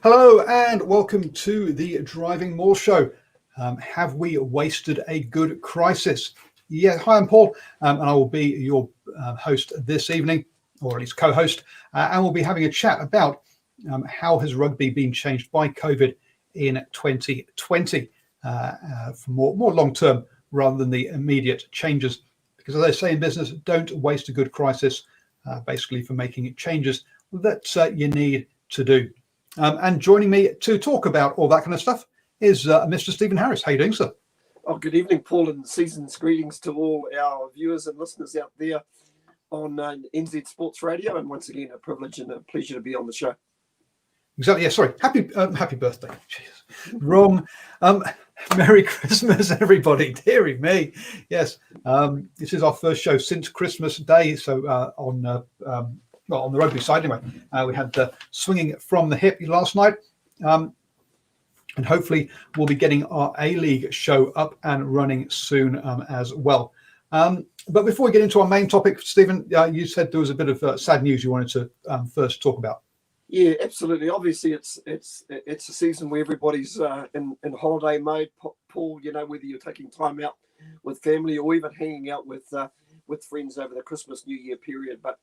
Hello and welcome to the DrivingMaul show. Have we wasted a good crisis? Yeah, hi, I'm Paul, and I will be your host this evening, or at least co-host, and we'll be having a chat about how has rugby been changed by COVID in 2020 for more long-term rather than the immediate changes. Because as they say in business, don't waste a good crisis, basically for making changes that you need to do. And joining me to talk about all that kind of stuff is Mr. Stephen Harris. How are you doing, sir? Oh, good evening, Paul, and season's greetings to all our viewers and listeners out there on NZ Sports Radio. And once again, a privilege and a pleasure to be on the show. Exactly. Yeah. Sorry. Happy birthday. Jesus. Wrong. Merry Christmas, everybody. Deary me. Yes. This is our first show since Christmas Day. So on the rugby side, anyway, we had the swinging from the hip last night. And hopefully we'll be getting our A-League show up and running soon as well. But before we get into our main topic, Stephen, you said there was a bit of sad news you wanted to first talk about. Yeah, absolutely. Obviously, it's a season where everybody's in holiday mode. Paul, you know, whether you're taking time out with family or even hanging out with friends over the Christmas New Year period. But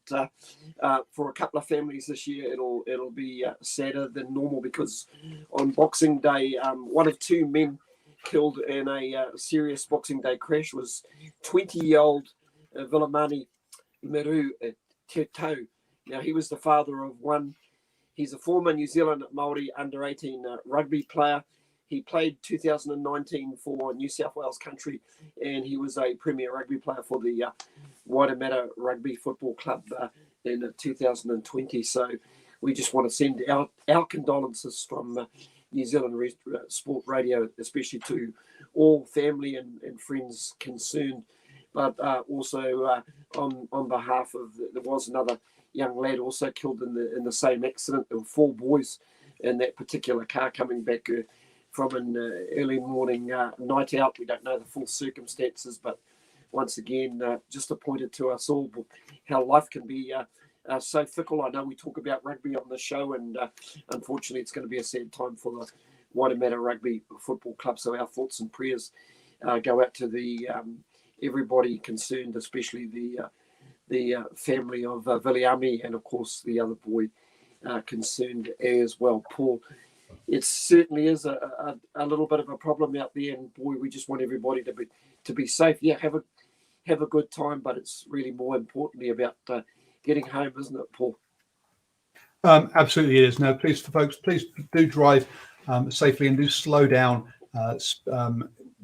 for a couple of families this year, it'll be sadder than normal because on Boxing Day, one of two men killed in a serious Boxing Day crash was 20-year-old Vilamani Meru Tetau. Now, he was the father of one. He's a former New Zealand Māori under-18 rugby player. He played 2019 for New South Wales country, and he was a premier rugby player for the Waitemata Rugby Football Club in 2020. So we just want to send our condolences from New Zealand Sport Radio, especially to all family and friends concerned, but also on behalf of, there was another young lad also killed in the same accident. There were 4 boys in that particular car coming back from an early morning night out. We don't know the full circumstances, but once again, just a pointer to us all how life can be so fickle. I know we talk about rugby on the show, and unfortunately, it's going to be a sad time for the Waitemata Rugby Football Club. So our thoughts and prayers go out to the everybody concerned, especially the family of Viliami, and of course the other boy concerned as well. Paul, it certainly is a little bit of a problem out there, and boy, we just want everybody to be safe. Yeah, have a good time, but it's really more importantly about getting home, isn't it, Paul? Absolutely, it is. No, please, folks, please do drive safely and do slow down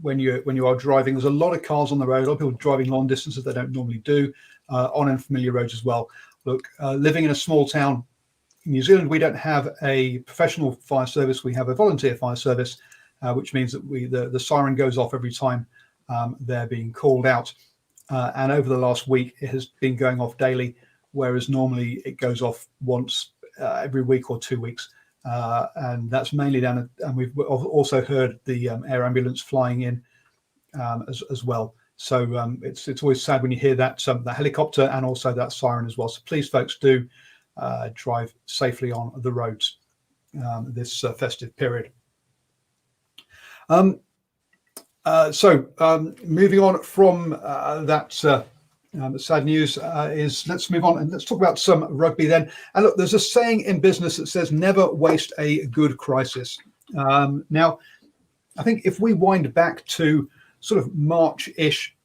when you are driving. There's a lot of cars on the road. A lot of people driving long distances they don't normally do on unfamiliar roads as well. Look, living in a small town. In New Zealand, we don't have a professional fire service. We have a volunteer fire service, which means that the siren goes off every time they're being called out. And over the last week, it has been going off daily, whereas normally it goes off once every week or 2 weeks. And that's mainly down, and we've also heard the air ambulance flying in as well. So it's always sad when you hear that the helicopter and also that siren as well. So please, folks, do drive safely on the roads this festive period. So moving on from that sad news let's move on and let's talk about some rugby then. And look, there's a saying in business that says never waste a good crisis. Now, I think if we wind back to sort of March-ish,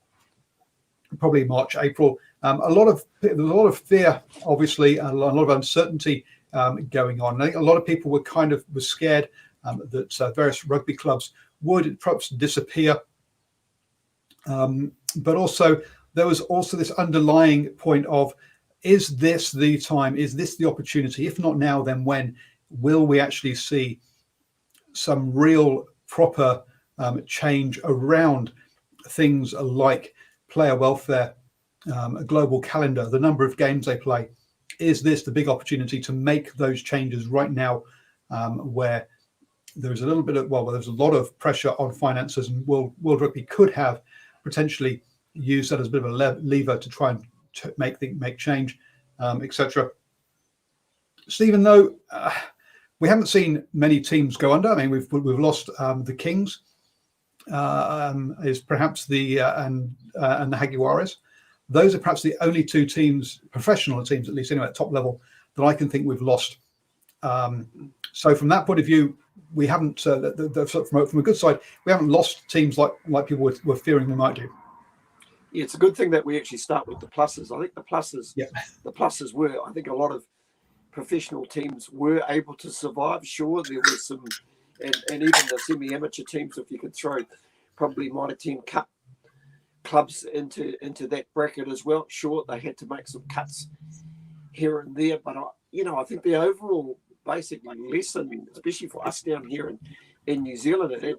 probably March, April, there was a lot of fear, obviously, and a lot of uncertainty going on. I think a lot of people were scared that various rugby clubs would perhaps disappear. But also, there was also this underlying point of, is this the time? Is this the opportunity? If not now, then when will we actually see some real proper change around things like player welfare, a global calendar, the number of games they play? Is this the big opportunity to make those changes right now, where there's a little bit of, there's a lot of pressure on finances, and World Rugby could have potentially used that as a bit of a lever to try and make change, etc. Stephen, though, we haven't seen many teams go under. I mean, we've lost the Kings, is perhaps the and the Jaguares. Those are perhaps the only two teams, professional teams at least anyway, at top level, that I can think we've lost. So from that point of view, we haven't, from a good side, we haven't lost teams like people were fearing we might do. Yeah, it's a good thing that we actually start with the pluses. I think the pluses, Yeah. the pluses were, I think a lot of professional teams were able to survive. Sure, there was some, and even the semi-amateur teams, if you could throw probably Mitre 10 Cup clubs into that bracket as well. Sure, they had to make some cuts here and there, but I think the overall basic lesson, especially for us down here in New Zealand,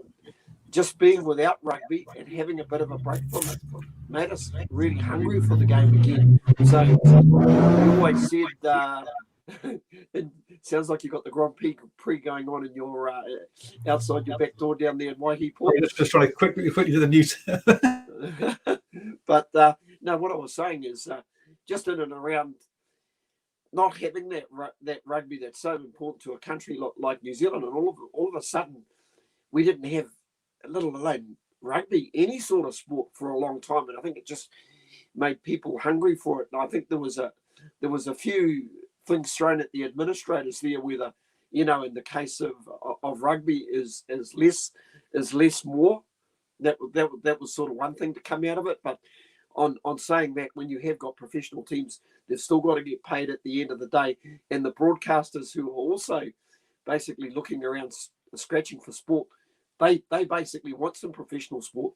just being without rugby and having a bit of a break from it made us really hungry for the game again. So we always said, it sounds like you've got the Grand Prix going on in your outside your back door down there in Waihi Port. Just trying to quickly do the news. But no, what I was saying is just in and around not having that rugby that's so important to a country like New Zealand, and all of a sudden we didn't have, let alone rugby, any sort of sport for a long time, and I think it just made people hungry for it. And I think there was a few things thrown at the administrators there, whether in the case of rugby is less more. That was sort of one thing to come out of it, but on saying that, when you have got professional teams, they've still got to get paid at the end of the day, and the broadcasters who are also basically looking around scratching for sport, they basically want some professional sport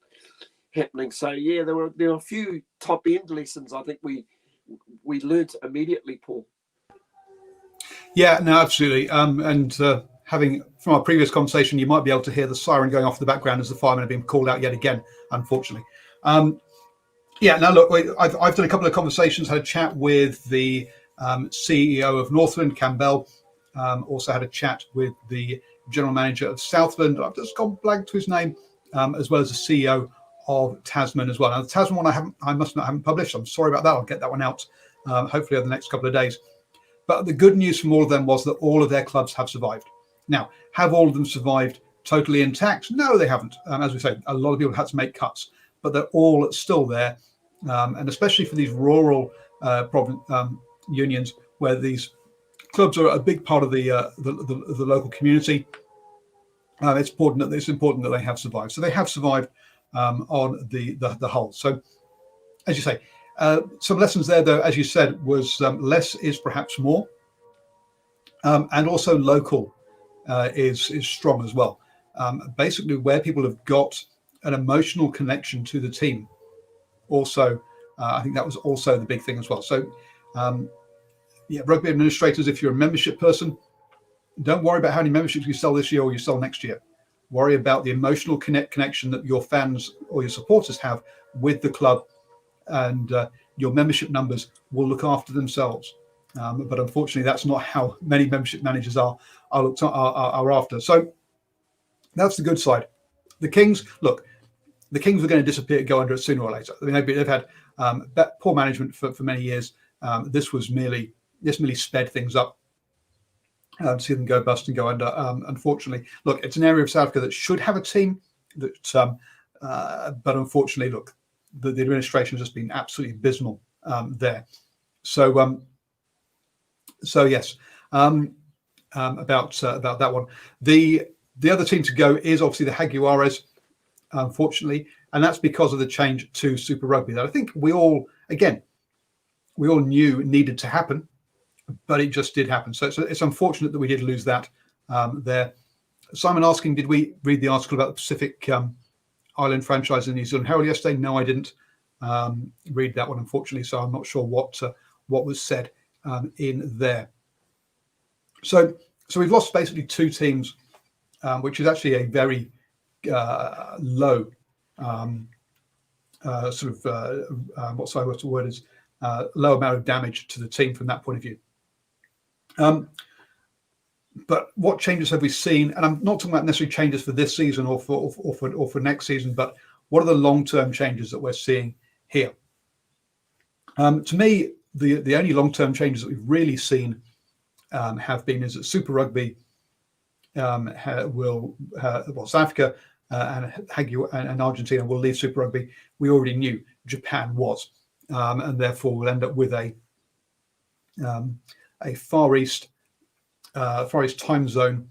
happening. So yeah, there were a few top end lessons I think we learned immediately, Paul. Yeah, no, absolutely. And having, from our previous conversation, you might be able to hear the siren going off in the background as the firemen have been called out yet again, unfortunately. Yeah, now look, I've done a couple of conversations, had a chat with the CEO of Northland, Campbell, also had a chat with the general manager of Southland. I've just gone blank to his name, as well as the CEO of Tasman as well. Now, the Tasman one I haven't published. I'm sorry about that. I'll get that one out hopefully over the next couple of days. But the good news from all of them was that all of their clubs have survived. Now, have all of them survived totally intact? No, they haven't. As we say, a lot of people had to make cuts, but they're all still there. And especially for these rural unions, where these clubs are a big part of the local community, it's important that they have survived. So they have survived on the whole. So, as you say, some lessons there, though, as you said, was less is perhaps more, and also local is strong as well. Basically, where people have got an emotional connection to the team. Also, I think that was also the big thing as well. So, rugby administrators, if you're a membership person, don't worry about how many memberships you sell this year or you sell next year. Worry about the emotional connection that your fans or your supporters have with the club, and your membership numbers will look after themselves. But unfortunately, that's not how many membership managers are after. So that's the good side. The Kings, look, the Kings were going to disappear, go under it sooner or later. I mean, they've had poor management for many years. This merely sped things up. See them go bust and go under. Unfortunately, look, it's an area of South Africa that should have a team, but unfortunately, look, the administration has just been absolutely abysmal there. So yes, about that one. The other team to go is obviously the Jaguares, unfortunately, and that's because of the change to Super Rugby that I think we all knew needed to happen, but it just did happen. So it's unfortunate that we did lose that there. Simon asking, did we read the article about the Pacific Island franchise in the New Zealand Herald yesterday? No, I didn't read that one, unfortunately, so I'm not sure what was said in there. So we've lost basically two teams, which is actually a very low low amount of damage to the team from that point of view. But what changes have we seen? And I'm not talking about necessarily changes for this season or for next season, but what are the long-term changes that we're seeing here? To me, the only long-term changes that we've really seen have been is that Super Rugby South Africa and Argentina will leave Super Rugby. We already knew Japan was, and therefore we'll end up with a Far East time zone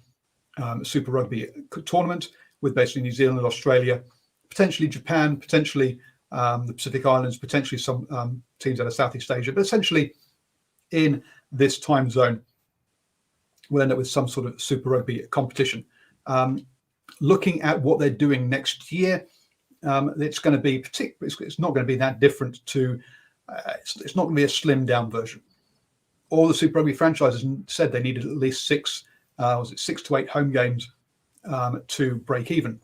Super Rugby tournament with basically New Zealand and Australia, potentially Japan, potentially the Pacific Islands, potentially some teams out of Southeast Asia, but essentially in this time zone, we'll end up with some sort of Super Rugby competition. Looking at what they're doing next year, it's going to be it's not going to be that different to. It's not going to be a slimmed down version. All the Super Rugby franchises said they needed at least 6 to 8 home games to break even,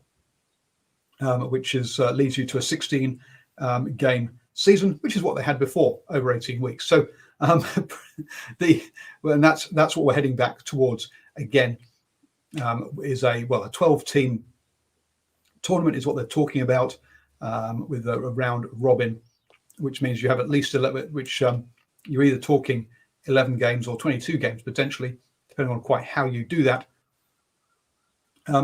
which leads you to a 16 game season, which is what they had before, over 18 weeks. So and that's what we're heading back towards again. Is a 12-team tournament is what they're talking about, with a round robin, which means you have at least 11, which you're either talking 11 games or 22 games potentially, depending on quite how you do that.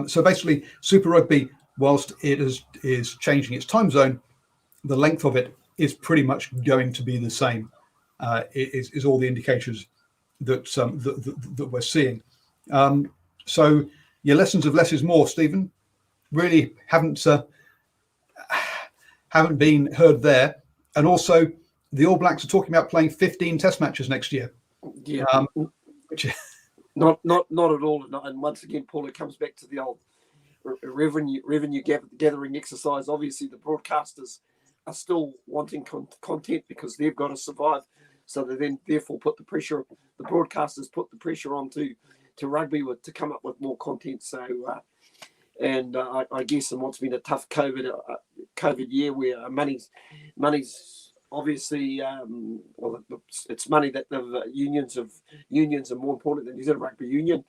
So basically, Super Rugby, whilst it is changing its time zone, the length of it is pretty much going to be the same. Is all the indicators that we're seeing. So your lessons of less is more, Stephen, really haven't been heard there. And also, the All Blacks are talking about playing 15 Test matches next year. Yeah, which not at all. And once again, Paul, it comes back to the old revenue gathering exercise. Obviously, the broadcasters are still wanting content because they've got to survive. So they then therefore put the pressure. The broadcasters put the pressure onto rugby to come up with more content. So, I guess in what's been a tough COVID year where money's obviously it's money that the unions are more important than New Zealand Rugby Union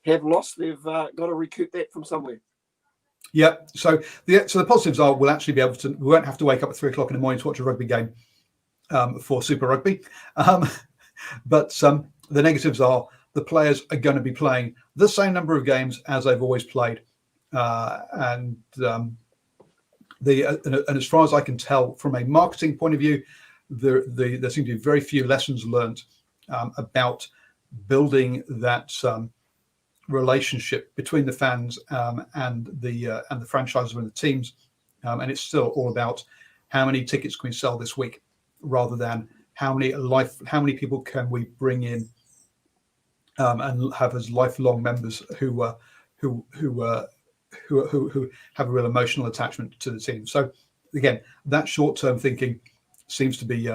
have lost. They've got to recoup that from somewhere. Yeah. So the positives are we won't have to wake up at 3 o'clock in the morning to watch a rugby game for Super Rugby, but the negatives are the players are going to be playing the same number of games as they've always played, and as far as I can tell, from a marketing point of view, there seem to be very few lessons learned about building that relationship between the fans and the franchises and the teams, and it's still all about how many tickets can we sell this week, rather than how many people can we bring in and have as lifelong members who have a real emotional attachment to the team. So again, that short-term thinking seems to be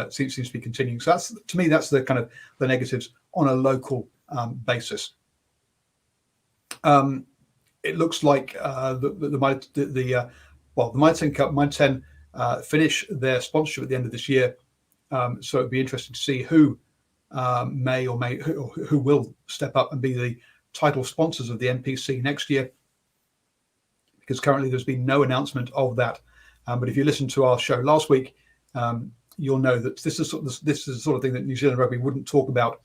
continuing. So that's, to me, that's the kind of the negatives on a local basis. It looks like the Mitre 10 Cup, Mitre 10 finish their sponsorship at the end of this year. So it'd be interesting to see who who will step up and be the title sponsors of the NPC next year, because currently there's been no announcement of that. But if you listen to our show last week, you'll know that this is the sort of thing that New Zealand Rugby wouldn't talk about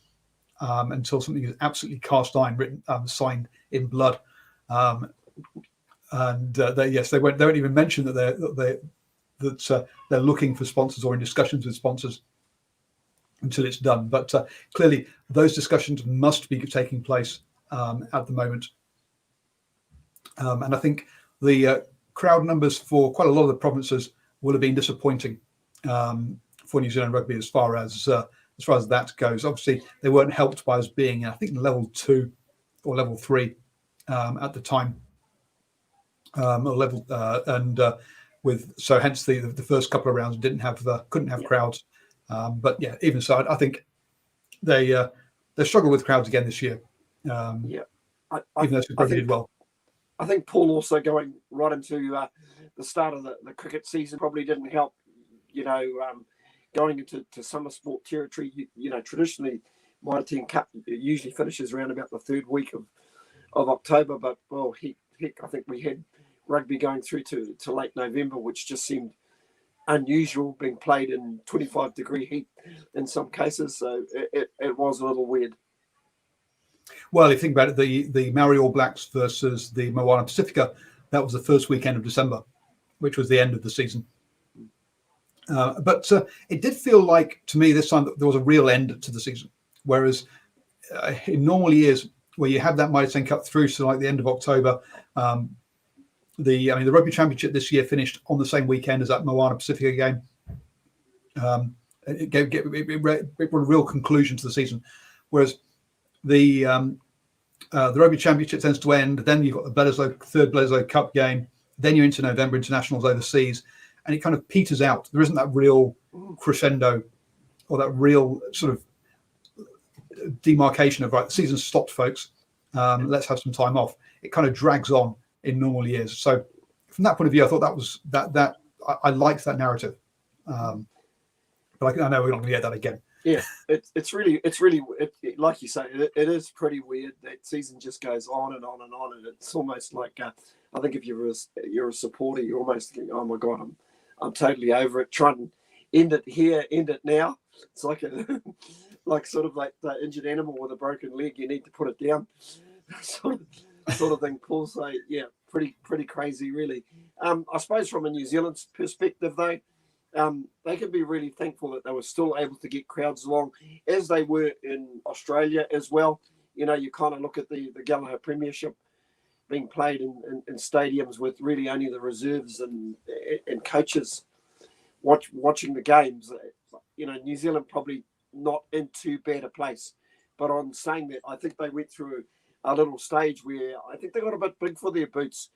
until something is absolutely cast iron, written, signed in blood. They won't even mention that they're looking for sponsors or in discussions with sponsors until it's done. But clearly, those discussions must be taking place at the moment. And I think the crowd numbers for quite a lot of the provinces will have been disappointing for New Zealand Rugby as far as that goes. Obviously, they weren't helped by us being, I think, level 2 or level 3 at the time, hence the first couple of rounds couldn't have crowds. But yeah, even so, I think they struggle with crowds again this year. Even though Super did well. I think Paul also going right into the start of the cricket season probably didn't help. Going into summer sport territory, traditionally Mitre 10 Cup usually finishes around about the third week of October. But heck, I think we had rugby going through to late November, which just seemed unusual, being played in 25-degree heat in some cases. So it was a little weird. Well, if you think about it, the Maori All Blacks versus the Moana Pacifica, that was the first weekend of December, which was the end of the season. But it did feel like, to me, this time that there was a real end to the season. Whereas in normal years, where you have that Mitre 10 Cup through to like the end of October, the Rugby Championship this year finished on the same weekend as that Moana Pacifica game. It brought a real conclusion to the season. Whereas the Rugby Championship tends to end, then you've got the third Bledisloe Cup game, then you're into November internationals overseas, and it kind of peters out. There isn't that real crescendo or that real sort of demarcation of, right, the season's stopped, folks. Let's have some time off. It kind of drags on in normal years. So from that point of view, I thought that was that I liked that narrative. But I know we're not going to get that again. Yeah, it's really like you say, it is pretty weird. That season just goes on and on and on, and it's almost like I think if you're a supporter, you're almost thinking, oh my god, I'm totally over it. Trying to end it here, end it now. It's like like sort of like the injured animal with a broken leg. You need to put it down, sort of thing. Paul, so yeah, pretty crazy, really. I suppose from a New Zealand perspective, though. They can be really thankful that they were still able to get crowds along, as they were in Australia as well. You know, you kind of look at the Gallagher Premiership being played in stadiums with really only the reserves and coaches watching the games. You know, New Zealand probably not in too bad a place. But on saying that, I think they went through a little stage where I think they got a bit big for their boots,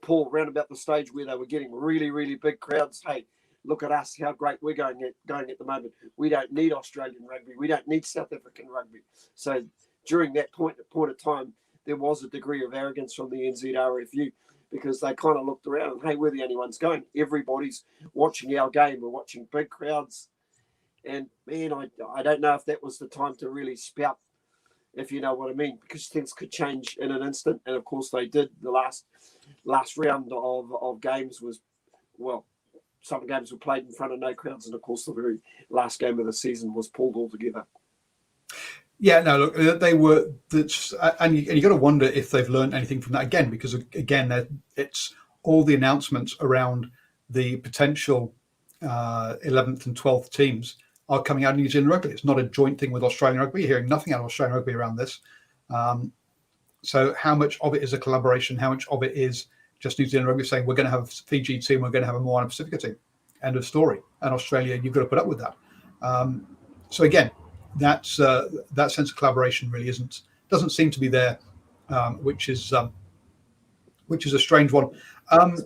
Paul, around about the stage where they were getting really, really big crowds. Hey, look at us, how great we're going at the moment. We don't need Australian rugby. We don't need South African rugby. So during that point of time, there was a degree of arrogance from the NZRFU because they kind of looked around and, hey, we're the only ones going. Everybody's watching our game. We're watching big crowds. And, man, I don't know if that was the time to really spout, if you know what I mean, because things could change in an instant. And, of course, they did. The last round of games was, well, some games were played in front of no crowds, and of course, the very last game of the season was pulled altogether. Yeah, no, look, they were, and you got to wonder if they've learned anything from that again, because again, it's all the announcements around the potential 11th and 12th teams are coming out of New Zealand Rugby. It's not a joint thing with Australian Rugby. You're hearing nothing out of Australian Rugby around this. So how much of it is a collaboration? How much of it is just New Zealand Rugby saying, we're going to have a Fiji team, we're going to have a Moana Pacifica team. End of story. And Australia, you've got to put up with that. So again, that sense of collaboration really doesn't seem to be there, which is a strange one. Paul,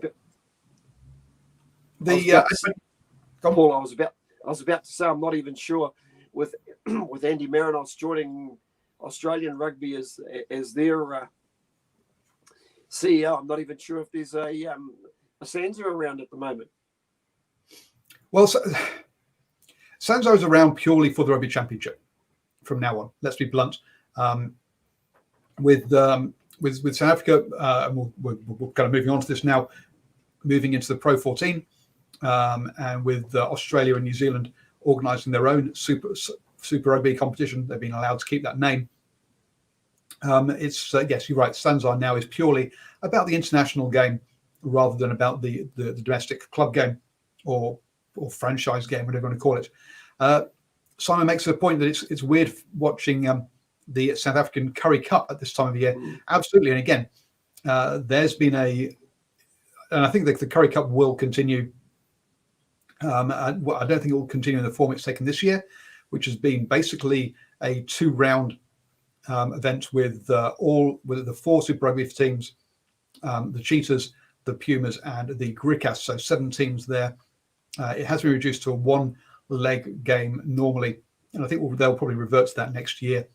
I was about to say, I'm not even sure with Andy Marinos joining Australian Rugby as their CEO. I'm not even sure if there's a Sansa around at the moment. Well, Sansa is around purely for the Rugby Championship from now on. Let's be blunt. With South Africa, we're kind of moving on to this now, moving into the Pro 14, and with Australia and New Zealand organising their own Super Rugby competition. They've been allowed to keep that name. Yes, you're right. Sansa now is purely about the international game rather than about the domestic club game or franchise game, whatever you want to call it. Simon makes a point that it's weird watching the South African Curry Cup at this time of year. Absolutely, and again, there's been and I think the Curry Cup will continue. I don't think it will continue in the form it's taken this year, which has been basically a 2-round event with the 4 Super Rugby teams, the Cheetahs, the Pumas, and the Griquas. So 7 teams there. It has been reduced to a 1-leg game normally, and I think they'll probably revert to that next year,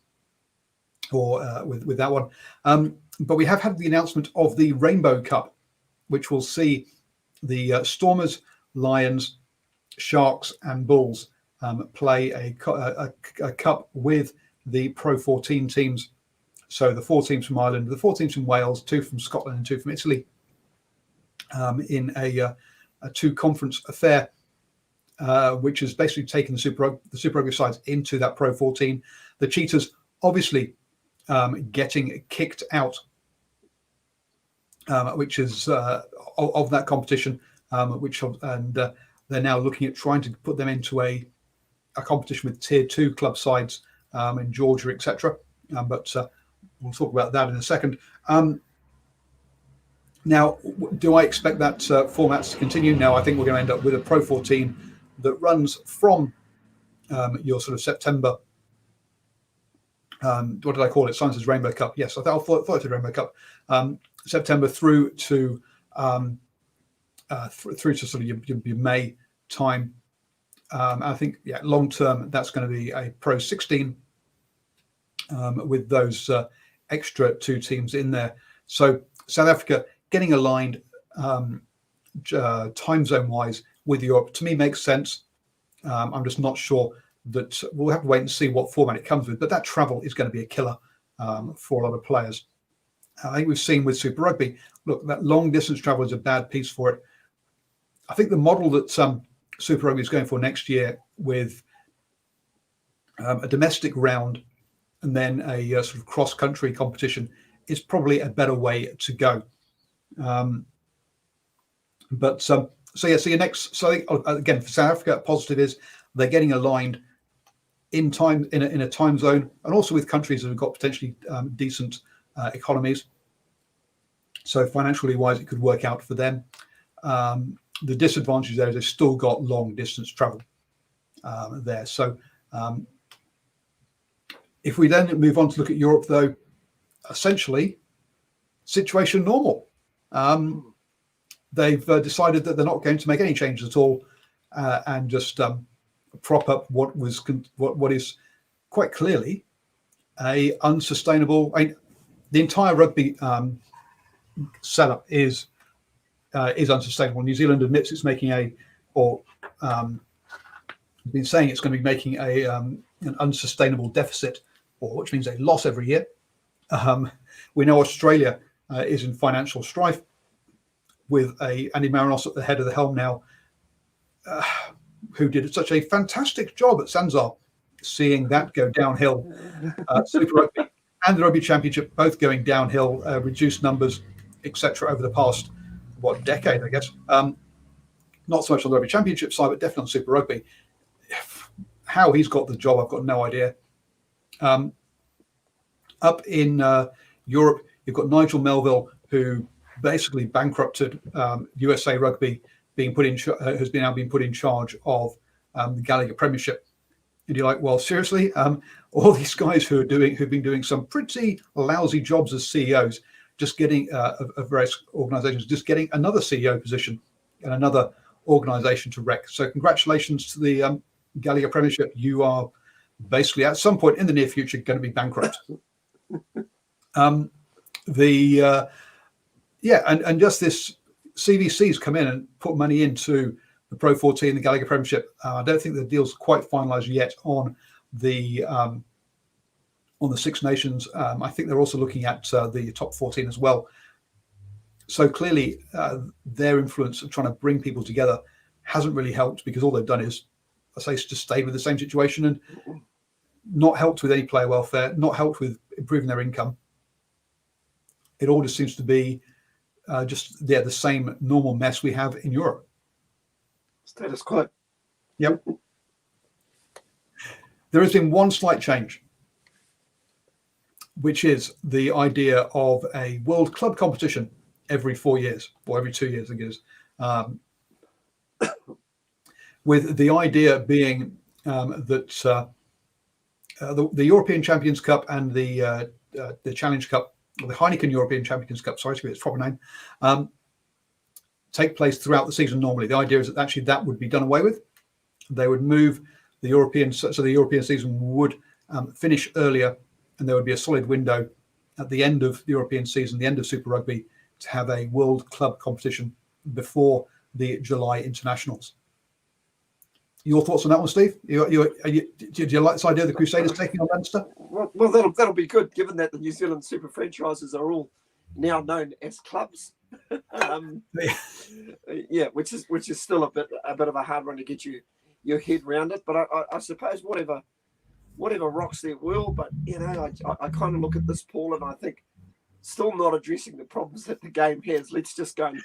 or with that one. But we have had the announcement of the Rainbow Cup, which will see the Stormers, Lions, Sharks, and Bulls play a cup with the Pro 14 teams. So the 4 teams from Ireland, the 4 teams from Wales, 2 from Scotland, and 2 from Italy, in a 2-conference affair, which has basically taken the Super Rugby sides into that Pro 14. The Cheetahs obviously getting kicked out, which is of that competition, they're now looking at trying to put them into a competition with tier 2 club sides in Georgia, etc. But we'll talk about that in a second. Now, do I expect that format to continue? No, I think we're going to end up with a Pro 14 that runs from your sort of September. What did I call it? Science's Rainbow Cup. Yes, I thought it was Rainbow Cup. September through to sort of your May time. I think, long term, that's going to be a Pro 16 with those extra 2 teams in there. So South Africa getting aligned time zone wise with Europe, to me, makes sense. I'm just not sure that we'll have to wait and see what format it comes with, but that travel is going to be a killer for a lot of players. I think we've seen with Super Rugby, look, that long distance travel is a bad piece for it. I think the model that Super Rugby is going for next year with a domestic round and then a sort of cross-country competition is probably a better way to go. So your next, so again, for South Africa, positive is they're getting aligned in time, in a time zone, and also with countries that have got potentially decent economies. So financially wise, it could work out for them. The disadvantage there is they've still got long distance travel there. So if we then move on to look at Europe, though, essentially situation normal. They've decided that they're not going to make any changes at all and just prop up what is quite clearly a unsustainable. The entire rugby setup is unsustainable. New Zealand admits it's making been saying it's going to be making an unsustainable deficit, which means a loss every year. We know Australia is in financial strife with Andy Marinos at the head of the helm now, who did such a fantastic job at Sanzar, seeing that go downhill. Super Rugby and the Rugby Championship both going downhill, reduced numbers, etc. over the past decade, I guess. Not so much on the Rugby Championship side, but definitely on Super Rugby. How he's got the job, I've got no idea. Up in Europe, you've got Nigel Melville, who basically bankrupted USA Rugby, has now been put in charge of the Gallagher Premiership. And you're like, well, seriously, all these guys who've been doing some pretty lousy jobs as CEOs, just getting of various organisations, just getting another CEO position and another organisation to wreck. So congratulations to the Gallagher Premiership. You are basically at some point in the near future going to be bankrupt. And just this CVC's come in and put money into the Pro 14, the Gallagher Premiership. I don't think the deal's quite finalised yet on the Six Nations. I think they're also looking at the top 14 as well. So clearly, their influence of trying to bring people together hasn't really helped, because all they've done is, I say, just stayed with the same situation and not helped with any player welfare, not helped with improving their income. It all just seems to be the same normal mess we have in Europe. Status quo. Yep. There has been one slight change, which is the idea of a world club competition every 4 years, or every 2 years, I think it is. With the idea being that the European Champions Cup and the Challenge Cup, or the Heineken European Champions Cup, sorry to be its proper name, take place throughout the season normally. The idea is that actually that would be done away with. They would move the European, so the European season would finish earlier, and there would be a solid window at the end of the European season, the end of Super Rugby, to have a World Club competition before the July internationals. Your thoughts on that one, Steve? Do you like this idea of the Crusaders taking on Leinster? Well, that'll be good, given that the New Zealand super franchises are all now known as clubs. Which is still a bit of a hard one to get your head around it. But I suppose whatever whatever rocks their world. But I kind of look at this, Paul, and I think still not addressing the problems that the game has. Let's just go and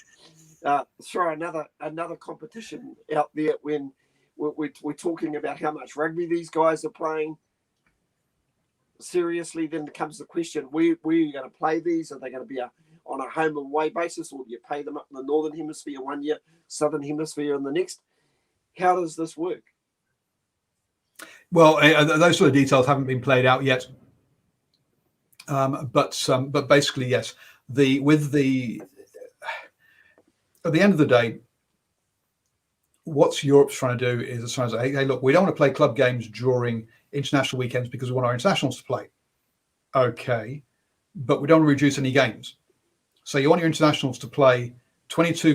throw another competition out there when we're talking about how much rugby these guys are playing. Seriously, then comes the question: where are you going to play these? Are they going to be on a home and away basis, or do you pay them up in the Northern Hemisphere one year, Southern Hemisphere in the next? How does this work? Well, those sort of details haven't been played out yet. But basically, yes. At the end of the day, what Europe's trying to do is trying to say, hey, look, we don't want to play club games during international weekends because we want our internationals to play. Okay, but we don't want to reduce any games. So you want your internationals to play 22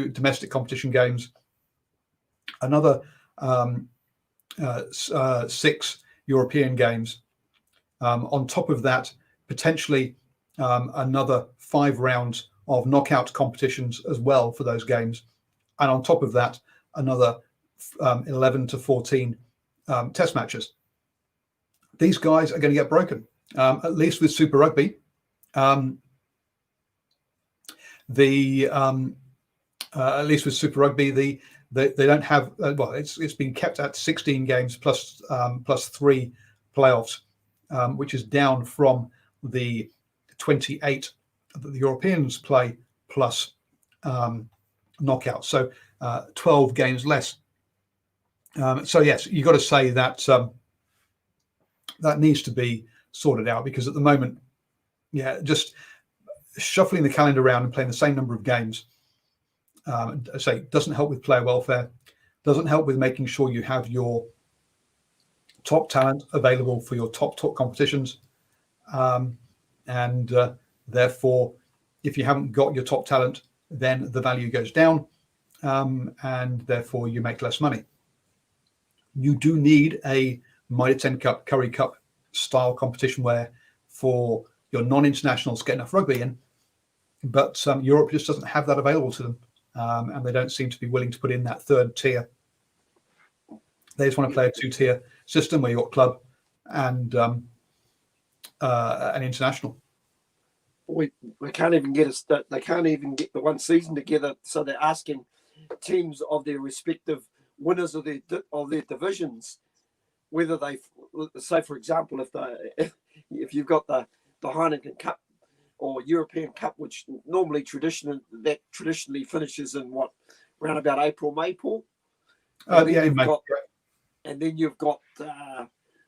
domestic competition games, another 6 European games. On top of that, potentially another 5 rounds of knockout competitions as well for those games. And on top of that, another 11 to 14 test matches. These guys are going to get broken, at least with Super Rugby. At least with Super Rugby, they don't have, it's been kept at 16 games plus 3 playoffs, which is down from the 28 that the Europeans play plus knockout. So 12 games less. So yes, you've got to say that that needs to be sorted out, because at the moment, just shuffling the calendar around and playing the same number of games, doesn't help with player welfare, doesn't help with making sure you have your top talent available for your top competitions, and therefore, if you haven't got your top talent, then the value goes down, and therefore you make less money. You do need a Mitre 10 Cup, Curry Cup style competition where for your non-internationals get enough rugby in, but Europe just doesn't have that available to them, and they don't seem to be willing to put in that third tier. They just want to play a 2-tier system where you've got club and an international. We can't even get they can't even get the one season together, so they're asking teams of their respective winners of their divisions whether they say, for example, if you've got the Heineken Cup or European Cup, which traditionally finishes in around about April, May, Paul. In May. And then you've got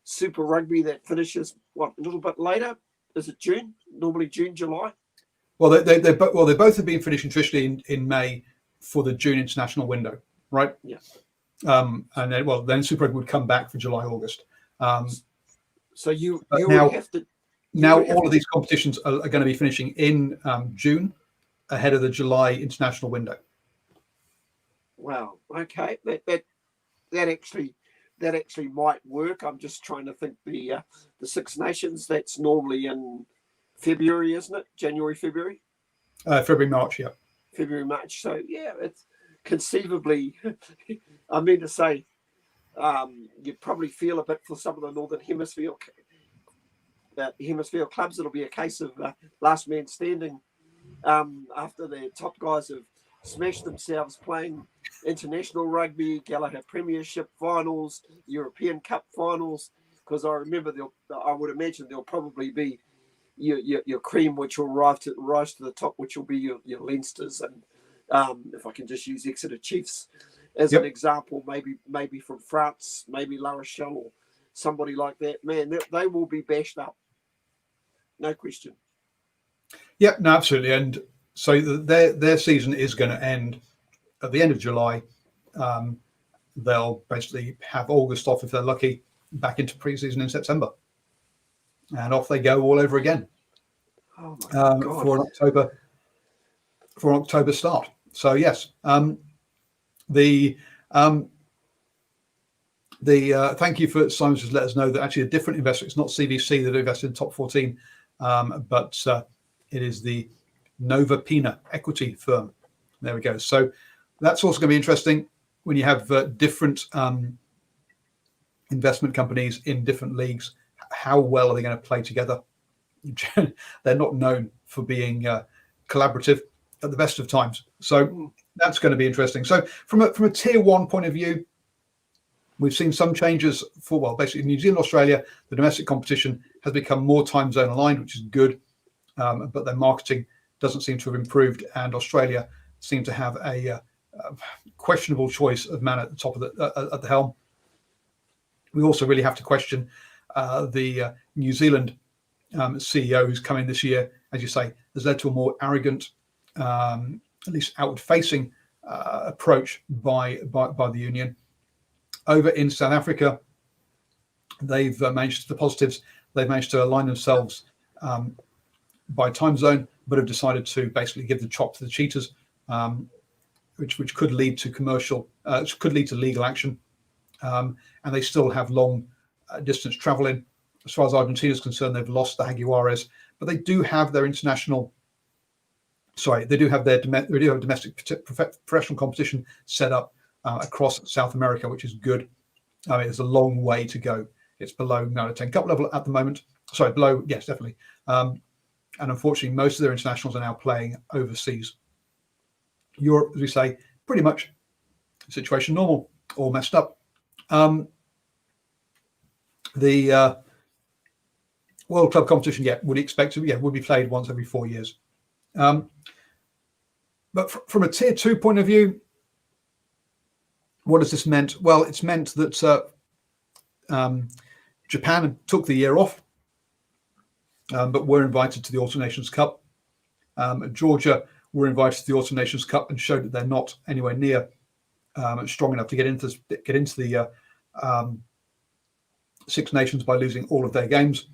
Super Rugby that finishes a little bit later. Is it June? Normally June, July. Well, they both have been finishing traditionally in May for the June international window, right? Yeah. And then Super Rugby would come back for July, August. So you now, would have to. All of these competitions are going to be finishing in June, ahead of the July international window. Wow. Okay. That actually might work. I'm just trying to think. The Six Nations, that's normally in February, isn't it? January, February. February, March. Yeah. February, March. So yeah, it's conceivably. I mean to say, you'd probably feel a bit for some of the Northern Hemisphere clubs. It'll be a case of last man standing after the top guys have smashed themselves playing international rugby, Gallagher Premiership finals, European Cup finals. Because I remember I would imagine there'll probably be your cream, which will rise to the top, which will be your Leinsters, and if I can just use Exeter Chiefs as an example, maybe from France, maybe La Rochelle or somebody like that. Man, they will be bashed up, no question. Yeah, no, absolutely. And so their season is going to end at the end of July. They'll basically have August off if they're lucky, back into pre-season in September, and off they go all over again. Oh my God. For an October start. So yes, the thank you for Simon just let us know that actually a different investor. It's not CVC that invested in top 14, but it is the Nova Pina equity firm. There we go. So that's also going to be interesting when you have different investment companies in different leagues, how well are they going to play together? They're not known for being collaborative at the best of times. So that's going to be interesting. So from a tier one point of view, we've seen some changes for, well, basically New Zealand, Australia, the domestic competition has become more time zone aligned, which is good, but their marketing doesn't seem to have improved, and Australia seem to have a questionable choice of man at the top of at the helm. We also really have to question the New Zealand CEO who's come in this year, as you say, has led to a more arrogant, at least outward-facing approach by the union. Over in South Africa, they've managed the positives. They've managed to align themselves by time zone, but have decided to basically give the chop to the cheaters, which could lead to legal action. And they still have long distance traveling. As far as Argentina is concerned, they've lost the Jaguares, but they do have their domestic professional competition set up across South America, which is good. It's a long way to go. It's below 10 Cup level at the moment. Sorry, below, yes, definitely. And unfortunately, most of their internationals are now playing overseas. Europe, as we say, pretty much situation normal, all messed up. The World Club competition, would expect to, would be played once every 4 years. But from a tier two point of view, what has this meant? Well, it's meant that Japan took the year off, but were invited to the Autumn Nations Cup. Georgia were invited to the Autumn Nations Cup and showed that they're not anywhere near strong enough to get into the Six Nations by losing all of their games.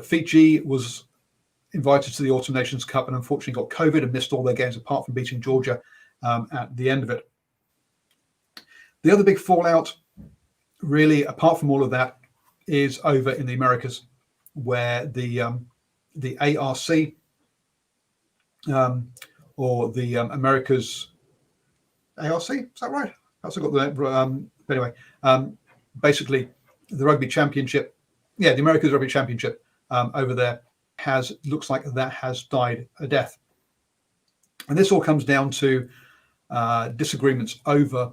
Fiji was invited to the Autumn Nations Cup and unfortunately got COVID and missed all their games apart from beating Georgia at the end of it. The other big fallout, really, apart from all of that, is over in the Americas, where the ARC or the Americas ARC, is that right? I also got the anyway. Basically, the Rugby Championship, the Americas Rugby Championship over there looks like that has died a death, and this all comes down to disagreements over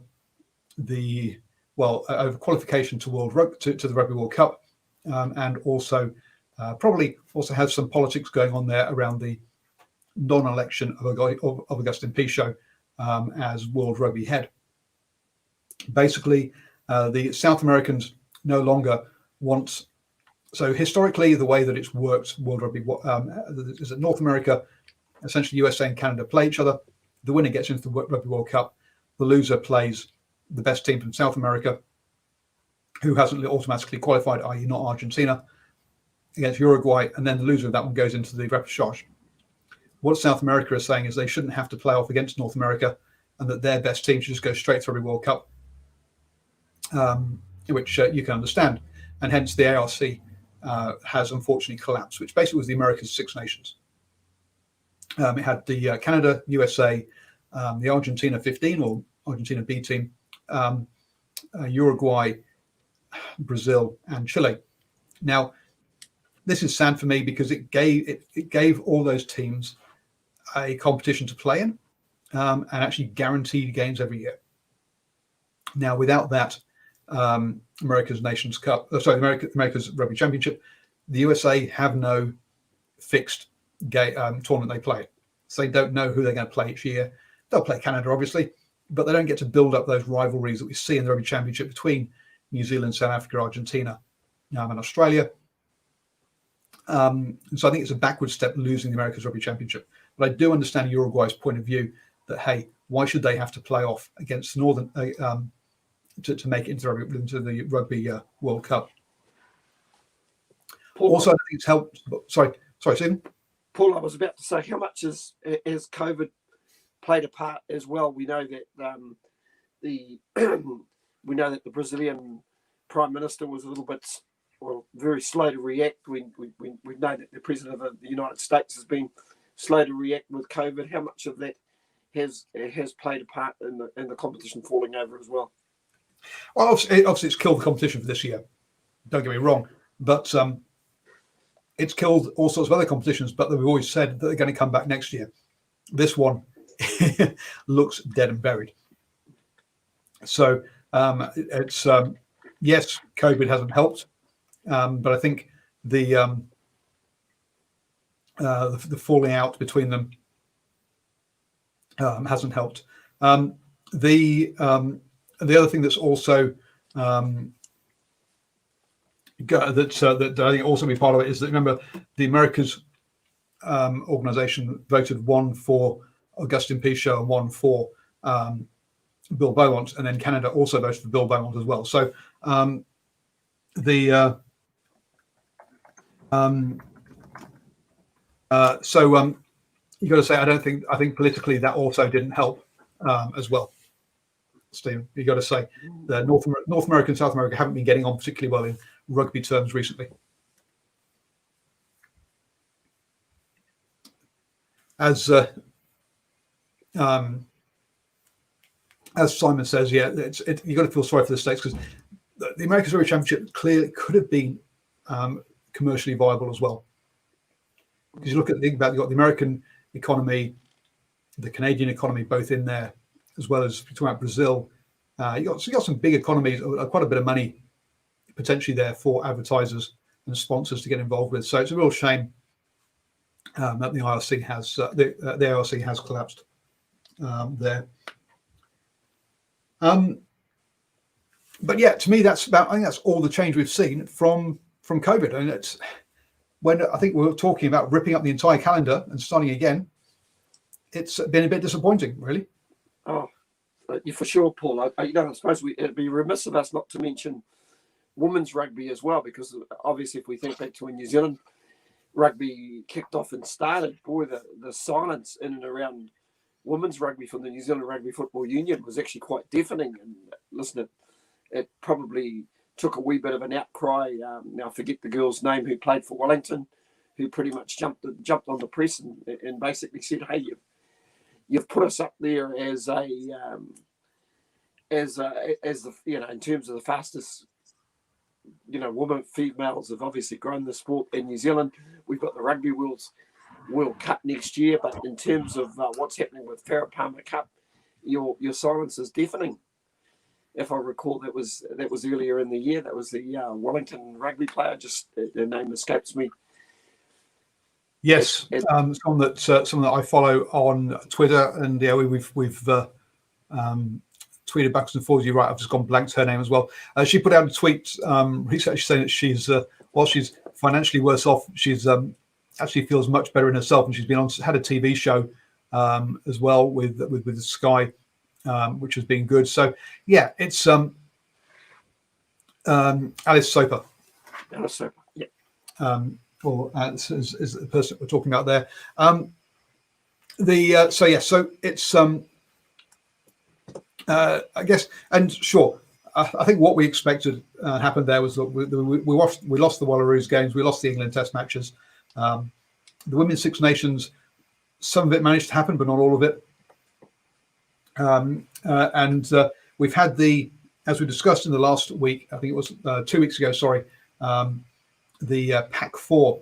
over qualification to the Rugby World Cup, and also probably also has some politics going on there around the non-election of Augustin Pichot as World Rugby head. Basically, the South Americans no longer want. So historically, the way that it's worked, World Rugby, is that North America, essentially USA and Canada, play each other. The winner gets into the Rugby World Cup. The loser plays the best team from South America, who hasn't automatically qualified, i.e. not Argentina, against Uruguay, and then the loser of that one goes into the repechage. What South America is saying is they shouldn't have to play off against North America, and that their best team should just go straight to every World Cup, which you can understand. And hence the ARC has unfortunately collapsed, which basically was the America's Six Nations. It had the Canada, USA, the Argentina 15 or Argentina B team, Uruguay, Brazil, and Chile. Now, this is sad for me because it gave all those teams a competition to play in, and actually guaranteed games every year. Now, without that, America's Nations Cup, America's Rugby Championship, the USA have no fixed tournament they play. So they don't know who they're going to play each year. They'll play Canada, obviously, but they don't get to build up those rivalries that we see in the Rugby Championship between New Zealand, South Africa, Argentina, and Australia. And so I think it's a backward step losing the America's Rugby Championship. But I do understand Uruguay's point of view that, hey, why should they have to play off against Northern to make it into the Rugby World Cup? Paul, also, I think it's helped. Sorry, Stephen. Paul, I was about to say, how much has COVID played a part as well? We know that the Brazilian Prime Minister was a little bit, very slow to react. We know that the President of the United States has been slow to react with COVID. How much of that has played a part in the competition falling over as well? Well, obviously, it's killed the competition for this year. Don't get me wrong, but it's killed all sorts of other competitions. But we've always said that they're going to come back next year. This one looks dead and buried. So it's yes, COVID hasn't helped, but I think the falling out between them hasn't helped. The other thing that's also that I think also be part of it is that, remember, the Americas organization voted one for Augustin Pichot and one for Bill Beaumont, and then Canada also voted for Bill Beaumont as well. So you got to say, I think politically that also didn't help as well. Stephen, you got to say the North America and South America haven't been getting on particularly well in rugby terms recently. As Simon says, yeah, you got to feel sorry for the states, because the America's Rugby Championship clearly could have been commercially viable as well. Because you think about, you've got the American economy, the Canadian economy, both in there, as well as talking about Brazil. You got some big economies, quite a bit of money potentially there for advertisers and sponsors to get involved with. So it's a real shame that the IRC has the IRC has collapsed there. But yeah, to me, I think that's all the change we've seen from COVID. And it's when I think we were talking about ripping up the entire calendar and starting again. It's been a bit disappointing, really. Oh, for sure, Paul. I suppose it'd be remiss of us not to mention women's rugby as well, because obviously, if we think back to when New Zealand rugby kicked off and started, boy, the silence in and around women's rugby from the New Zealand Rugby Football Union was actually quite deafening. And listen, it probably took a wee bit of an outcry. Now I forget the girl's name who played for Wellington, who pretty much jumped on the press and basically said, "Hey, you've put us up there as the in terms of the fastest, women, females have obviously grown the sport in New Zealand. We've got the Rugby World Cup next year, but in terms of what's happening with Farrah Palmer Cup, your silence is deafening." If I recall, that was earlier in the year. That was the Wellington rugby player. Just their name escapes me. Yes, someone that I follow on Twitter, and yeah, we've tweeted backwards and forwards. You're right, I've just gone blank to her name as well. She put out a tweet recently saying that she's while she's financially worse off, she's actually feels much better in herself, and she's had a TV show as well with Sky, which has been good. So yeah, it's Alice Soper. Alice Soper, yeah. Is the person we're talking about there. So it's I guess, and sure, I think what we expected happened there was that we lost the Wallaroos games, we lost the England Test matches. The Women's Six Nations, some of it managed to happen, but not all of it. And we've had as we discussed in the last week, I think it was 2 weeks ago, sorry, the Pac 4,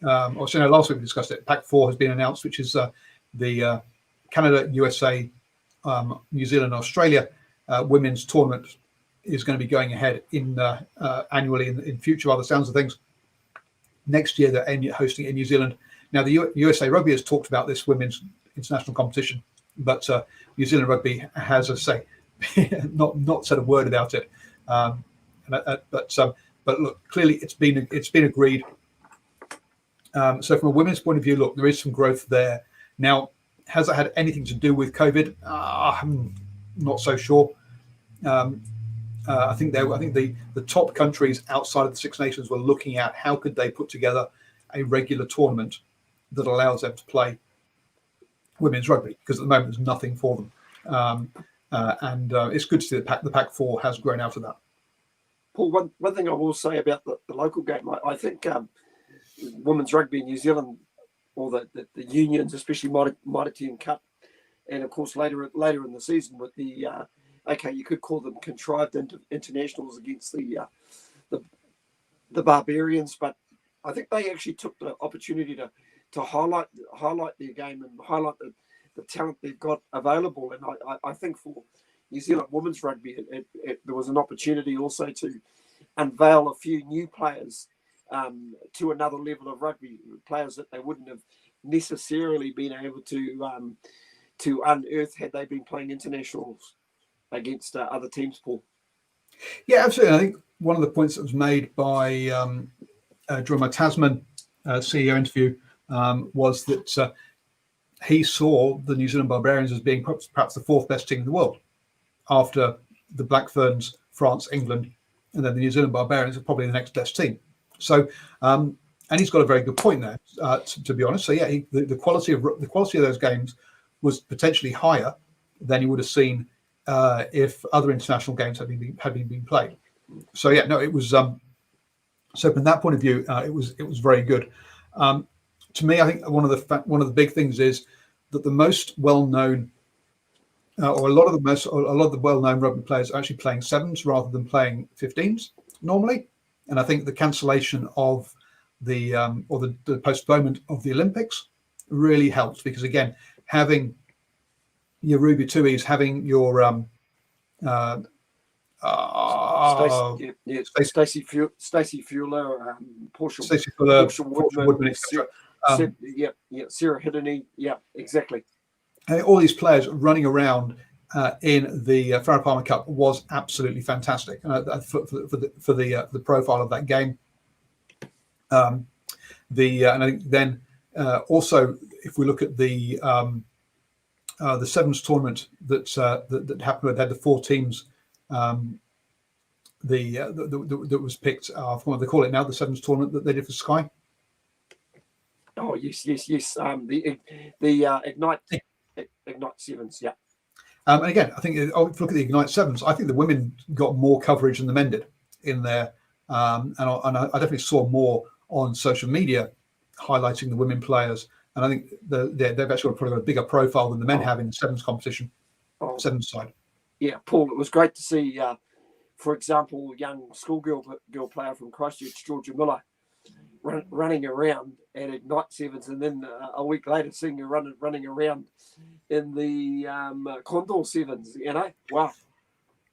last week we discussed it. Pac 4 has been announced, which is the Canada, USA, New Zealand, Australia women's tournament is going to be going ahead annually in future, by the sounds of things. Next year, they're hosting it in New Zealand. Now, the USA Rugby has talked about this women's international competition, but New Zealand Rugby has, as I say, not said a word about it. But look, clearly it's been agreed. So from a women's point of view, look, there is some growth there. Now, has that had anything to do with COVID? I'm not so sure. I think the top countries outside of the Six Nations were looking at how could they put together a regular tournament that allows them to play women's rugby, because at the moment there's nothing for them. And it's good to see that the Pac 4 has grown out of that. Paul, one thing I will say about the local game, I think women's rugby in New Zealand, or the unions, especially Mitre 10 Cup, and of course later in the season with the okay, you could call them contrived internationals against the Barbarians, but I think they actually took the opportunity to highlight their game and highlight the talent they've got available. And I think for New Zealand women's rugby, there was an opportunity also to unveil a few new players to another level of rugby, players that they wouldn't have necessarily been able to unearth had they been playing internationals against other teams, Paul. Yeah, absolutely. I think one of the points that was made by during my Tasman CEO interview was that he saw the New Zealand Barbarians as being perhaps the fourth best team in the world, after the Black Ferns, France, England, and then the New Zealand Barbarians are probably the next best team. So, and he's got a very good point there, to be honest. So yeah, the quality of those games was potentially higher than you would have seen if other international games had been played. So yeah, no, it was. So from that point of view, it was very good. To me, I think one of the big things is that the most well-known, or a lot of the well-known rugby players are actually playing sevens rather than playing 15s normally. And I think the cancellation of the postponement of the Olympics really helps, because again, having your Ruby Tui's, having your Stacey Fuller, Portia Woodman, etc. Sarah Hiddeny, yeah, exactly. All these players running around in the Farah Palmer Cup was absolutely fantastic for the profile of that game. And I think then also, if we look at the sevens tournament that happened, that had the four teams. That was picked. What they call it now, the sevens tournament that they did for Sky. Oh yes. The Ignite Sevens, yeah. And again, I think if you look at the Ignite Sevens, I think the women got more coverage than the men did in there, and I definitely saw more on social media highlighting the women players. And I think they've actually probably got a bigger profile than the men have in the sevens competition, sevens side. Yeah, Paul, it was great to see. For example, young schoolgirl player from Christchurch, Georgia Miller, running around at Ignite Sevens, and then a week later seeing her running around in the Condole Sevens. You know, wow.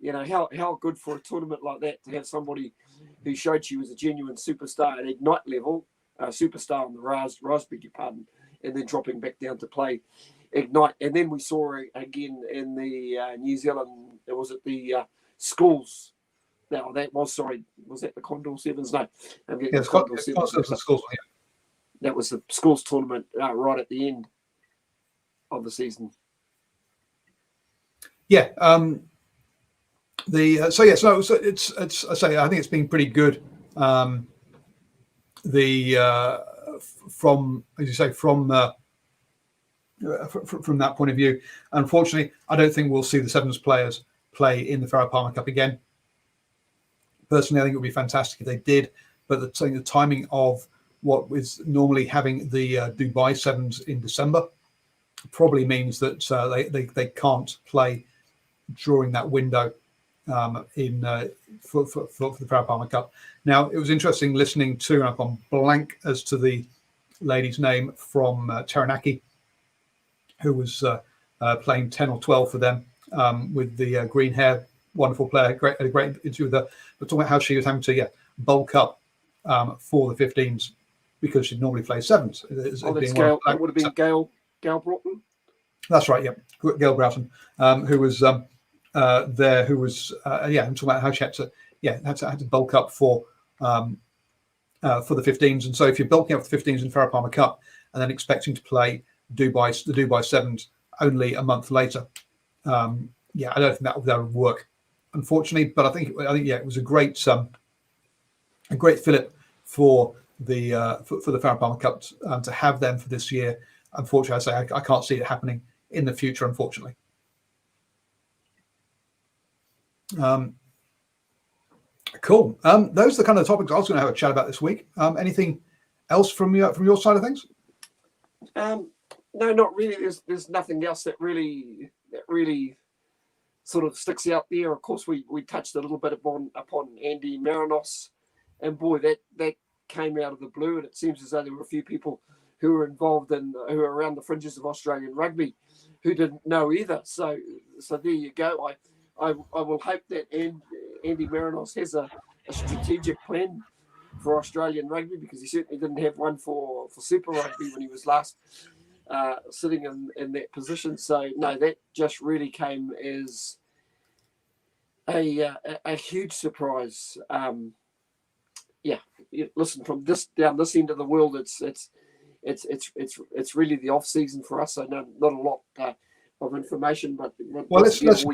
You know, how good for a tournament like that to have somebody who showed she was a genuine superstar at Ignite level, superstar on the Ras, beg your pardon, and then dropping back down to play Ignite. And then we saw her again in the New Zealand, was it the schools? No, was that the Condole Sevens? No, I'm getting the Condole Sevens. That was the schools tournament right at the end of the season. Yeah. So it's I say I think it's been pretty good. From, as you say, from that point of view. Unfortunately, I don't think we'll see the sevens players play in the Farah Palmer Cup again. Personally, I think it would be fantastic if they did, but the timing of what is normally having the Dubai Sevens in December probably means that they can't play during that window for the Farah Palmer Cup. Now, it was interesting listening to, and I've gone blank as to the lady's name from Taranaki, who was playing 10 or 12 for them with the green hair. Wonderful player, great interview with her. But talking about how she was having to bulk up for the 15s because she'd normally play sevens. That would have been Gail Broughton. That's right, yeah, Gail Broughton, who was there, who was and talking about how she had to bulk up for the 15s. And so if you're bulking up for the 15s in Farah Palmer Cup and then expecting to play the Dubai Sevens only a month later, I don't think that would work, unfortunately. But I think it was a great fillip for the Farah Palmer Cup to have them for this year. Unfortunately, I can't see it happening in the future, unfortunately. Cool. Those are the kind of topics I was going to have a chat about this week. Anything else from your side of things? No, not really. There's nothing else that really sort of sticks out there. Of course, we touched a little bit upon Andy Marinos, and boy, that came out of the blue, and it seems as though there were a few people who were involved who were around the fringes of Australian rugby who didn't know either. So there you go. I will hope that Andy Marinos has a strategic plan for Australian rugby, because he certainly didn't have one for Super Rugby when he was last sitting in that position. So no, that just really came as a huge surprise. Listen, from down this end of the world, it's really the off season for us. So not a lot of information, but well, let's just go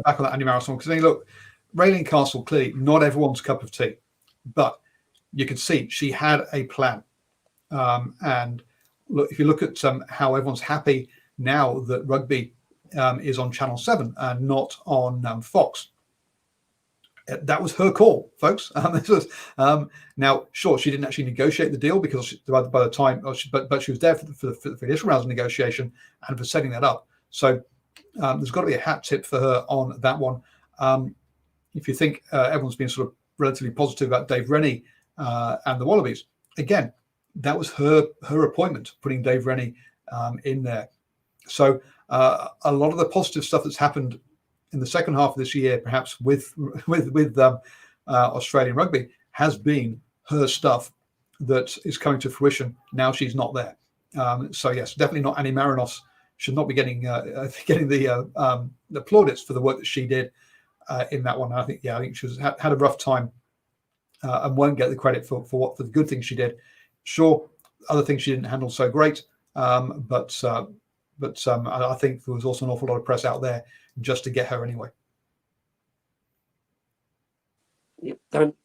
back on that Andy Marinos one, because look, Raylene Castle, clearly not everyone's cup of tea, but you could see she had a plan. And look, if you look at how everyone's happy now that rugby is on Channel 7 and not on Fox, that was her call, folks. This was now, sure, she didn't actually negotiate the deal, because by the time, but she was there for the initial rounds of negotiation and for setting that up. So there's got to be a hat tip for her on that one. If you think everyone's been sort of relatively positive about Dave Rennie and the Wallabies, again, that was her appointment, putting Dave Rennie in there. So a lot of the positive stuff that's happened in the second half of this year, perhaps with Australian rugby, has been her stuff that is coming to fruition. Now she's not there. So yes, definitely not. Annie Marinos should not be getting the plaudits for the work that she did in that one. I think she had a rough time and won't get the credit for the good things she did. Sure, other things she didn't handle so great, but I think there was also an awful lot of press out there just to get her anyway. Yeah, don't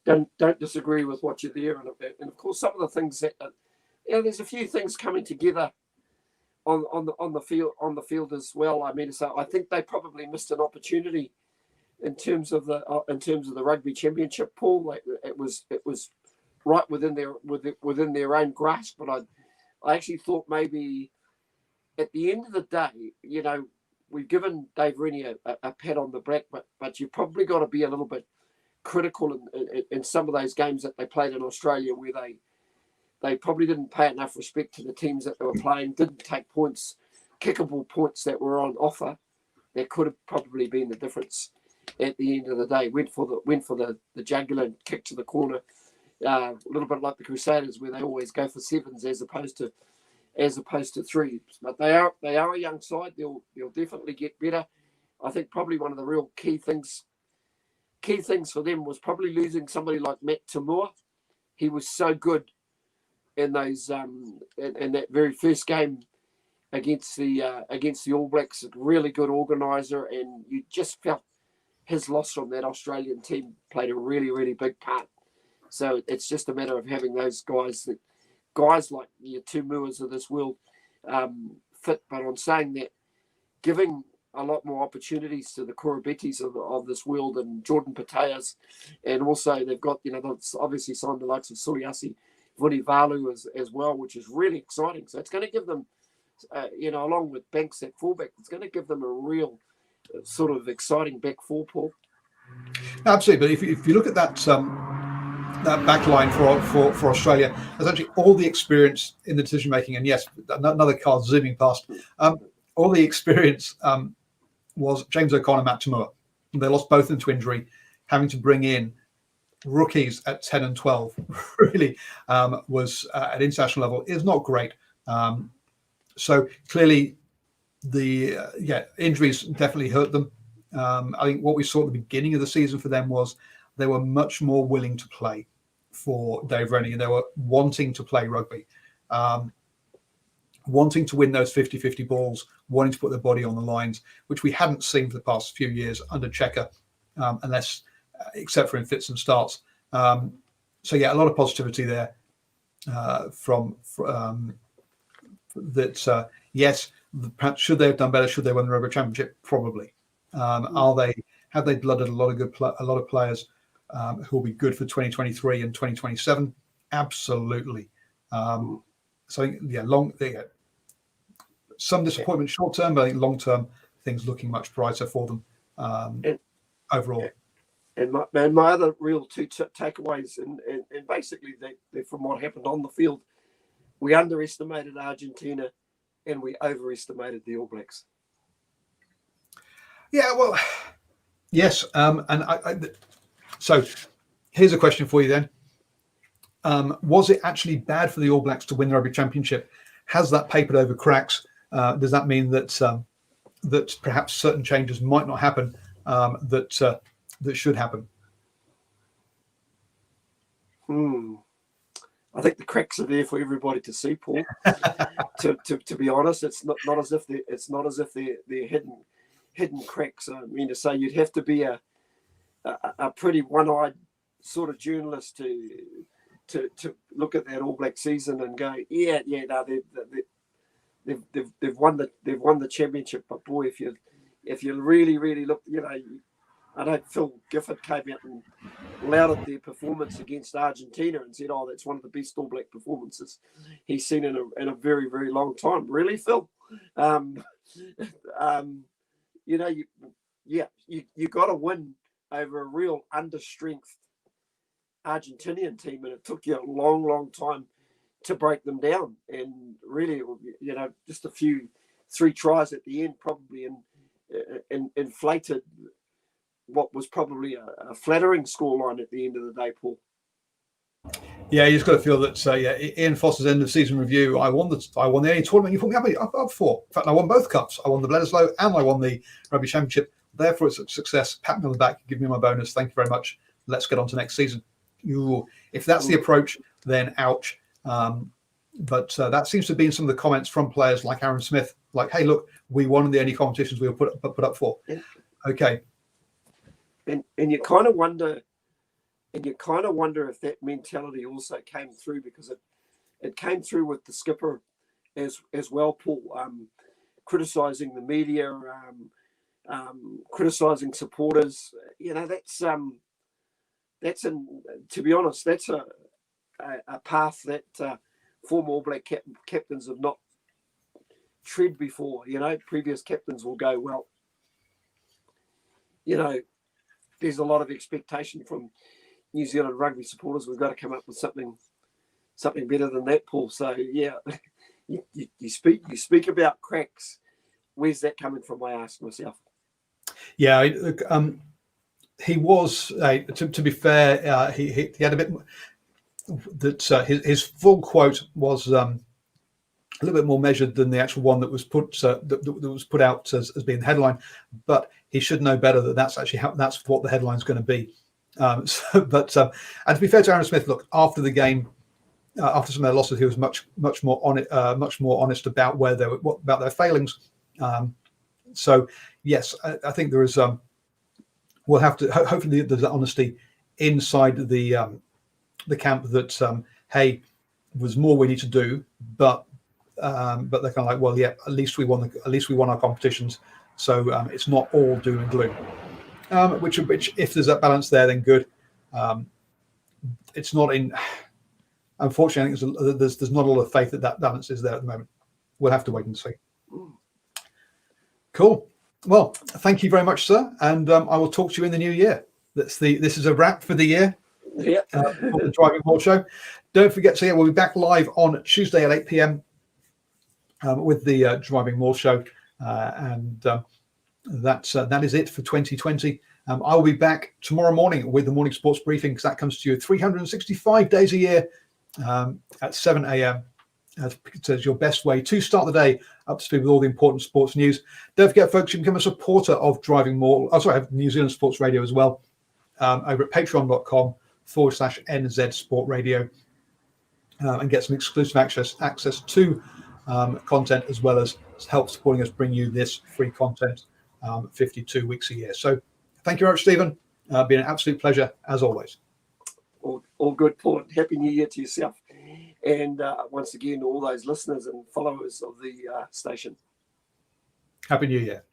disagree with what you're there, and of course some of the things that there's a few things coming together on the field as well. I mean, so I think they probably missed an opportunity in terms of the rugby championship pool. It was right within their own grasp, but I actually thought maybe at the end of the day, we've given Dave Rennie a pat on the back, but you've probably got to be a little bit critical in some of those games that they played in Australia, where they probably didn't pay enough respect to the teams that they were playing, didn't take points, kickable points that were on offer. That could have probably been the difference at the end of the day. Went for the jugular and kick to the corner, a little bit like the Crusaders, where they always go for sevens as opposed to threes. But they are a young side. They'll definitely get better. I think probably one of the real key things for them was probably losing somebody like Matt Tamua. He was so good in those in that very first game against the All Blacks. A really good organizer, and you just felt his loss from that Australian team played a really, really big part. So it's just a matter of having those guys like your Tumuas of this world fit. But on saying that, giving a lot more opportunities to the Korobetis of this world and Jordan Pateas, and also they've got they've obviously signed the likes of Suliasi Vunivalu as well, which is really exciting. So it's going to give them, along with Banks at fullback, it's going to give them a real sort of exciting back four, Paul. Absolutely, but if you look at that back line for Australia, essentially all the experience in the decision making, and yes, another car zooming past, all the experience was James O'Connor, Matt Tamua. They lost both of them to injury, having to bring in rookies at 10 and 12 really was at international level is not great. So clearly the injuries definitely hurt them. I think what we saw at the beginning of the season for them was they were much more willing to play for Dave Rennie, and they were wanting to play rugby, wanting to win those 50-50 balls, wanting to put their body on the lines, which we hadn't seen for the past few years under Checker, except for in fits and starts. So yeah, a lot of positivity there from that. Yes, perhaps should they have done better? Should they win the Rugby Championship? Probably. Have they blooded a lot of players who will be good for 2023 and 2027? Absolutely. So yeah, some disappointment short term, but I think long term things looking much brighter for them And, overall. And my other real two takeaways, and basically they're from what happened on the field. We underestimated Argentina and we overestimated the All Blacks. Yeah, well, yes. So here's a question for you then. Was it actually bad for the All Blacks to win the Rugby Championship? Has that papered over cracks? Does that mean that that perhaps certain changes might not happen that should happen? I think the cracks are there for everybody to see, Paul. to be honest, it's not as if they're hidden cracks. I mean, to say you'd have to be a pretty one-eyed sort of journalist to look at that All Black season and go, no, they've won the championship. But boy, if you really look, I know Phil Gifford came out and lauded their performance against Argentina and said, "Oh, that's one of the best All Black performances he's seen in a very, very long time." Really, Phil? You got to win over a real understrength Argentinian team, and it took you a long, long time to break them down. And really, just 3 tries at the end probably inflated what was probably a flattering scoreline at the end of the day, Paul. Yeah, you just got to feel that. Ian Foster's end of season review. I won the only tournament you put me up for. In fact, I won both cups. I won the Bledisloe and I won the Rugby Championship. Therefore, it's a success. Pat me on the back. Give me my bonus. Thank you very much. Let's get on to next season. If that's the approach, then ouch. But that seems to have been some of the comments from players like Aaron Smith. Like, hey, look, we won the only competitions we were put up for. Yeah. Okay. And you kind of wonder if that mentality also came through, because it came through with the skipper as well, Paul, criticising the media, criticising supporters. To be honest, that's a path that former All Black captains have not tread before. Previous captains will go, well, there's a lot of expectation from New Zealand rugby supporters. We've got to come up with something better than that, Paul. So yeah, you speak about cracks. Where's that coming from? I ask myself. Yeah, he was. To be fair, he had a bit that his full quote was a little bit more measured than the actual one that was put that was put out as being the headline. But he should know better that that's what the headline's going to be. And to be fair to Aaron Smith, look, after the game, after some of their losses, he was much more honest about about their failings. So yes, I think there is. We'll have to hopefully there's that honesty inside the camp that hey, there's more we need to do, but they're kind of like, well, yeah, at least we won our competitions, so it's not all doom and gloom. Which if there's that balance there, then good. It's not in. Unfortunately, I think there's not a lot of faith that balance is there at the moment. We'll have to wait and see. Cool. Well, thank you very much, sir, and I will talk to you in the new year. This is a wrap for the year. Yeah. For the DrivingMaul show. Don't forget, we'll be back live on Tuesday at 8 p.m. With the DrivingMaul show, and that is it for 2020. I will be back tomorrow morning with the morning sports briefing, because that comes to you 365 days a year at 7 a.m. It's your best way to start the day up to speed with all the important sports news. Don't forget, folks, you can become a supporter of DrivingMaul. I have New Zealand Sports Radio as well, over at patreon.com/NZ Sport Radio, and get some exclusive access to content, as well as help supporting us bring you this free content 52 weeks a year. So thank you very much, Stephen. Been an absolute pleasure as always. All good, Paul. Happy New Year to yourself. And once again, all those listeners and followers of the station. Happy New Year.